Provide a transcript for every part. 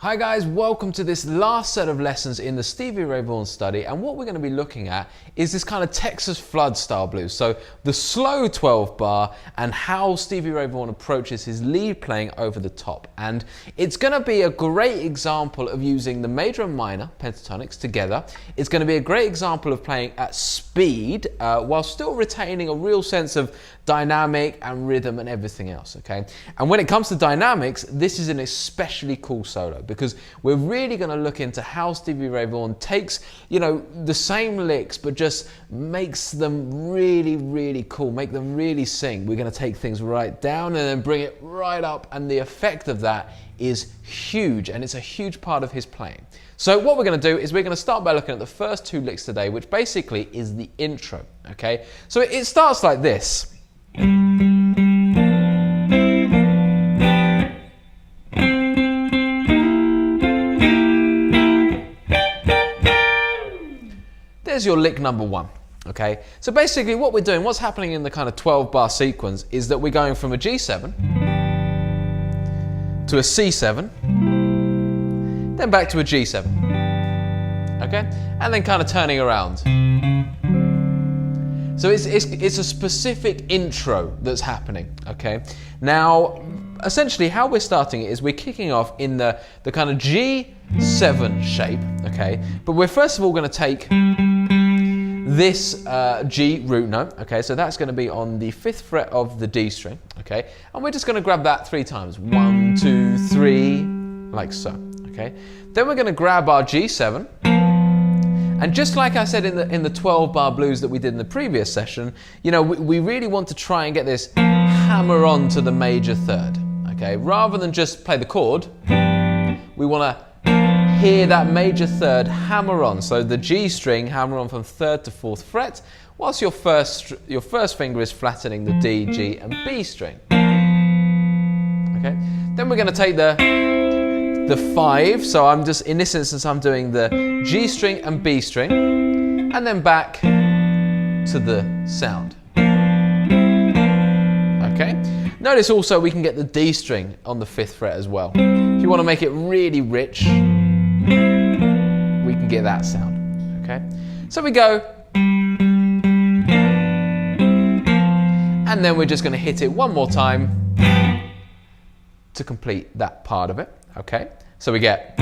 Hi guys, welcome to this last set of lessons in the Stevie Ray Vaughan study, and what we're going to be looking at is this kind of Texas flood style blues. So the slow 12 bar and how Stevie Ray Vaughan approaches his lead playing over the top. And it's going to be a great example of using the major and minor pentatonics together. It's going to be a great example of playing at speed while still retaining a real sense of dynamic and rhythm and everything else, okay? And when it comes to dynamics, this is an especially cool solo because we're really going to look into how Stevie Ray Vaughan takes, you know, the same licks but just makes them really, really cool, make them really sing. We're going to take things right down and then bring it right up, and the effect of that is huge, and it's a huge part of his playing. So what we're going to do is we're going to start by looking at the first two licks today, which basically is the intro, okay? So it starts like this. There's your lick number one, okay? So basically what we're doing, what's happening in the kind of 12 bar sequence is that we're going from a G7 to a C7, then back to a G7, okay? And then kind of turning around. So it's a specific intro that's happening, okay? Now, essentially how we're starting it is we're kicking off in the kind of G7 shape, okay? But we're first of all going to take this G root note, okay? So that's going to be on the 5th fret of the D string, okay? And we're just going to grab that 3 times. 1, 2, 3, like so, okay? Then we're going to grab our G7. And just like I said in the 12 bar blues that we did in the previous session, you know, we really want to try and get this hammer on to the major third, okay? Rather than just play the chord, we want to hear that major third hammer on. So the G string hammer on from 3rd to 4th fret, whilst your first finger is flattening the D, G and B string, okay? Then we're going to take the 5, so I'm just, in this instance, I'm doing the G string and B string, and then back to the sound. Okay? Notice also we can get the D string on the 5th fret as well. If you want to make it really rich, we can get that sound. Okay? So we go, and then we're just going to hit it one more time to complete that part of it. Okay, so we get,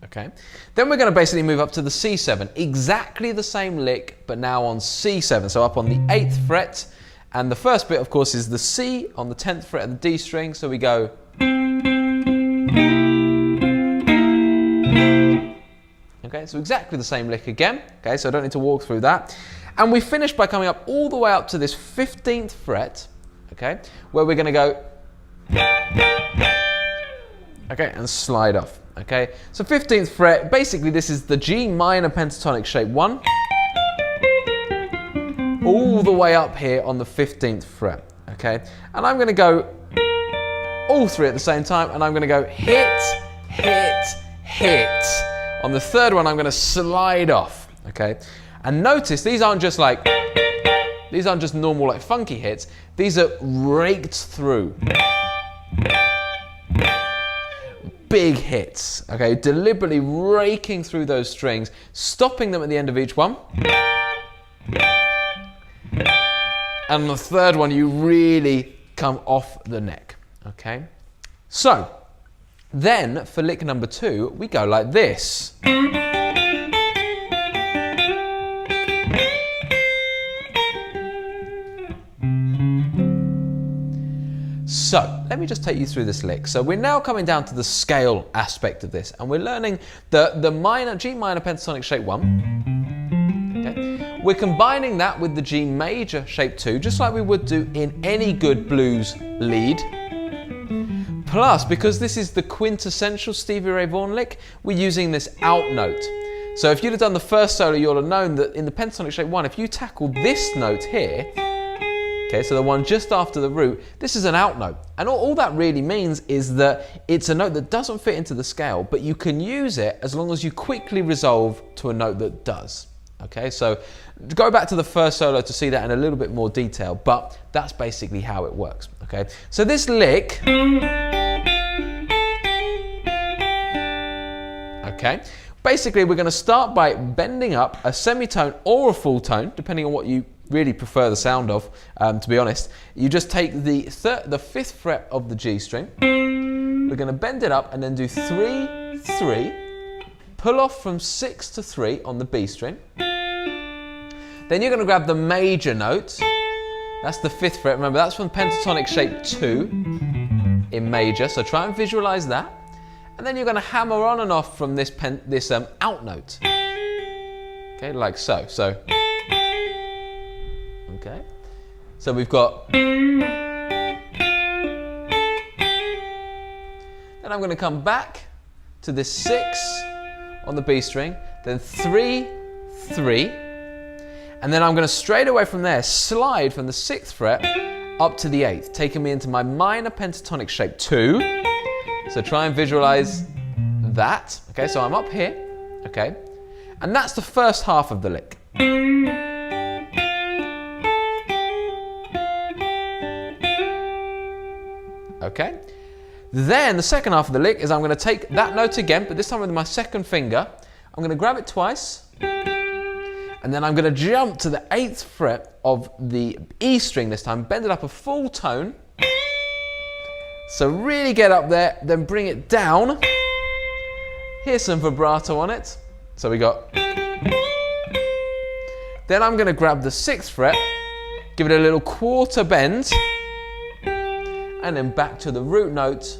okay, then we're going to basically move up to the C7, exactly the same lick but now on C7, so up on the 8th fret, and the first bit of course is the C on the 10th fret of the D string, so we go, okay, so exactly the same lick again, okay, so I don't need to walk through that, and we finish by coming up all the way up to this 15th fret, okay, where we're going to go, okay, and slide off, okay. So 15th fret, basically this is the G minor pentatonic shape 1, all the way up here on the 15th fret, okay. And I'm going to go all 3 at the same time, and I'm going to go hit, hit, hit. On the 3rd one, I'm going to slide off, okay. And notice these aren't just normal like funky hits, these are raked through. Big hits, okay, deliberately raking through those strings, stopping them at the end of each one. And the 3rd one, you really come off the neck, okay? So, then for lick number 2, we go like this. So, let me just take you through this lick. So we're now coming down to the scale aspect of this, and we're learning the G minor pentatonic shape 1. Okay? We're combining that with the G major shape 2, just like we would do in any good blues lead. Plus, because this is the quintessential Stevie Ray Vaughan lick, we're using this out note. So if you'd have done the first solo, you'll have known that in the pentatonic shape 1, if you tackle this note here, okay, so the one just after the root, this is an out note. And all that really means is that it's a note that doesn't fit into the scale, but you can use it as long as you quickly resolve to a note that does. Okay, so go back to the first solo to see that in a little bit more detail, but that's basically how it works. Okay, so this lick, okay, basically we're going to start by bending up a semitone or a full tone, depending on what you really prefer the sound of. To be honest, you just take the 5th fret of the G string, we're going to bend it up and then do 3, 3, pull off from 6 to 3 on the B string. Then you're going to grab the major note, that's the 5th fret, remember that's from pentatonic shape 2 in major, so try and visualize that. And then you're going to hammer on and off from this out note, okay, like so. Okay, so we've got, then I'm going to come back to this 6 on the B string, then 3, 3, and then I'm going to straight away from there slide from the 6th fret up to the 8th, taking me into my minor pentatonic shape 2. So try and visualize that. Okay, so I'm up here, okay, and that's the first half of the lick. Okay, then the second half of the lick is I'm going to take that note again, but this time with my 2nd finger. I'm going to grab it twice, and then I'm going to jump to the 8th fret of the E string this time, bend it up a full tone. So really get up there, then bring it down. Here's some vibrato on it. So we got. Then I'm going to grab the 6th fret, give it a little quarter bend, and then back to the root note,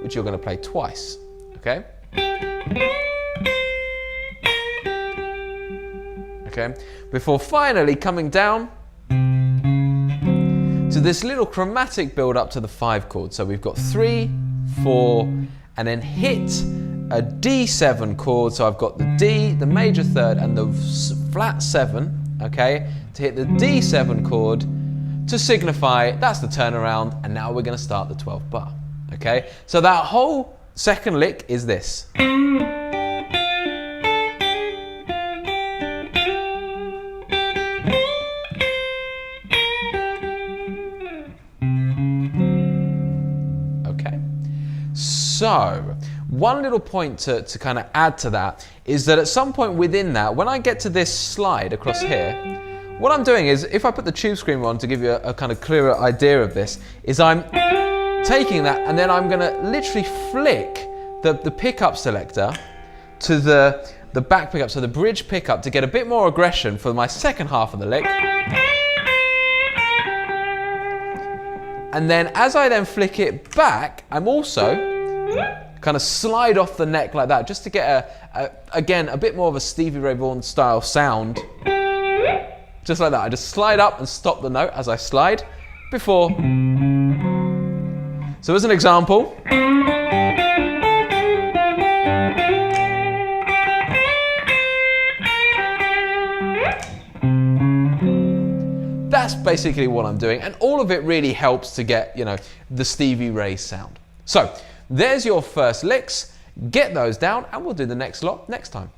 which you're going to play twice. Okay? Okay, before finally coming down to this little chromatic build up to the 5 chord. So we've got 3, 4, and then hit a D7 chord. So I've got the D, the major 3rd, and the flat 7, okay, to hit the D7 chord to signify that's the turnaround, and now we're going to start the 12th bar. Okay, so that whole second lick is this. So, one little point to kind of add to that is that at some point within that, when I get to this slide across here, what I'm doing is, if I put the tube screamer on to give you a kind of clearer idea of this, is I'm taking that and then I'm going to literally flick the pickup selector to the back pickup, so the bridge pickup, to get a bit more aggression for my second half of the lick. And then as I then flick it back, I'm also kind of slide off the neck like that, just to get again a bit more of a Stevie Ray Vaughan style sound. Just like that. I just slide up and stop the note as I slide before. So as an example, that's basically what I'm doing, and all of it really helps to get, you know, the Stevie Ray sound. So there's your first licks. Get those down, and we'll do the next lot next time.